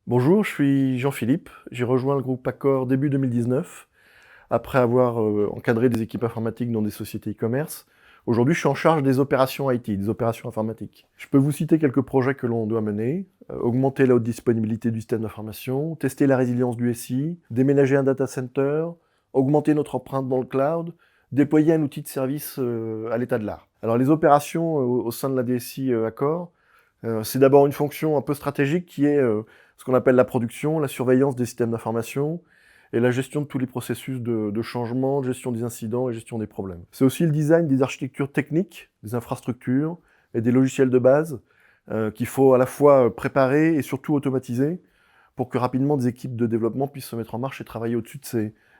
Bonjour, je suis Jean-Philippe. J'ai rejoint le groupe Accor début 2019, après avoir encadré des équipes informatiques dans des sociétés e-commerce. Aujourd'hui, je suis en charge des opérations IT, des opérations informatiques. Je peux vous citer quelques projets que l'on doit mener. Augmenter la haute disponibilité du système d'information, tester la résilience du SI, déménager un data center, augmenter notre empreinte dans le cloud, déployer un outil de service à l'état de l'art. Alors les opérations au sein de la DSI Accor, c'est d'abord une fonction un peu stratégique qui est ce qu'on appelle la production, la surveillance des systèmes d'information et la gestion de tous les processus de changement, gestion des incidents et gestion des problèmes. C'est aussi le design des architectures techniques, des infrastructures et des logiciels de base qu'il faut à la fois préparer et surtout automatiser pour que rapidement des équipes de développement puissent se mettre en marche et travailler au-dessus de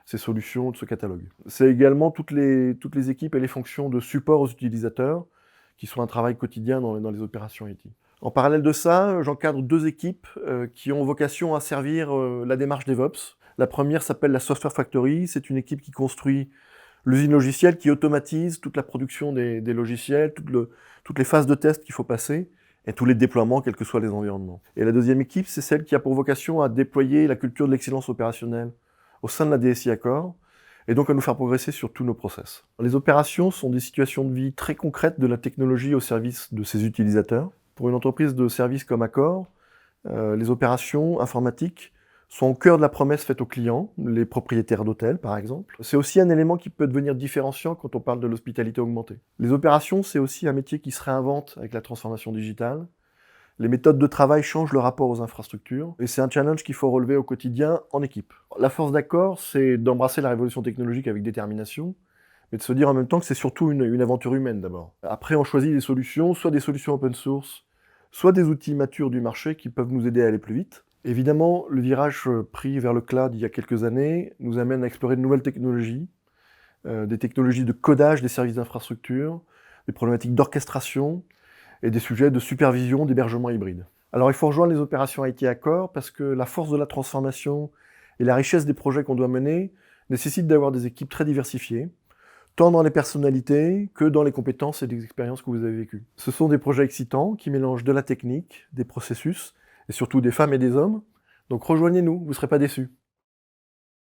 ces solutions, de ce catalogue. C'est également toutes les équipes et les fonctions de support aux utilisateurs qui sont un travail quotidien dans les opérations IT. En parallèle de ça, j'encadre deux équipes qui ont vocation à servir la démarche DevOps. La première s'appelle la Software Factory. C'est une équipe qui construit l'usine logicielle, qui automatise toute la production des logiciels, toutes les phases de test qu'il faut passer, et tous les déploiements, quels que soient les environnements. Et la deuxième équipe, c'est celle qui a pour vocation à déployer la culture de l'excellence opérationnelle au sein de la DSI Accor, et donc à nous faire progresser sur tous nos process. Les opérations sont des situations de vie très concrètes de la technologie au service de ses utilisateurs. Pour une entreprise de services comme Accor, les opérations informatiques sont au cœur de la promesse faite aux clients, les propriétaires d'hôtels par exemple. C'est aussi un élément qui peut devenir différenciant quand on parle de l'hospitalité augmentée. Les opérations, c'est aussi un métier qui se réinvente avec la transformation digitale. Les méthodes de travail changent le rapport aux infrastructures, et c'est un challenge qu'il faut relever au quotidien en équipe. La force d'Accor, c'est d'embrasser la révolution technologique avec détermination, mais de se dire en même temps que c'est surtout une aventure humaine d'abord. Après, on choisit des solutions, soit des solutions open source, soit des outils matures du marché qui peuvent nous aider à aller plus vite. Évidemment, le virage pris vers le cloud il y a quelques années nous amène à explorer de nouvelles technologies, des technologies de codage des services d'infrastructure, des problématiques d'orchestration et des sujets de supervision d'hébergement hybride. Alors il faut rejoindre les opérations IT Accor parce que la force de la transformation et la richesse des projets qu'on doit mener nécessitent d'avoir des équipes très diversifiées, tant dans les personnalités que dans les compétences et les expériences que vous avez vécues. Ce sont des projets excitants qui mélangent de la technique, des processus, et surtout des femmes et des hommes. Donc rejoignez-nous, vous ne serez pas déçus.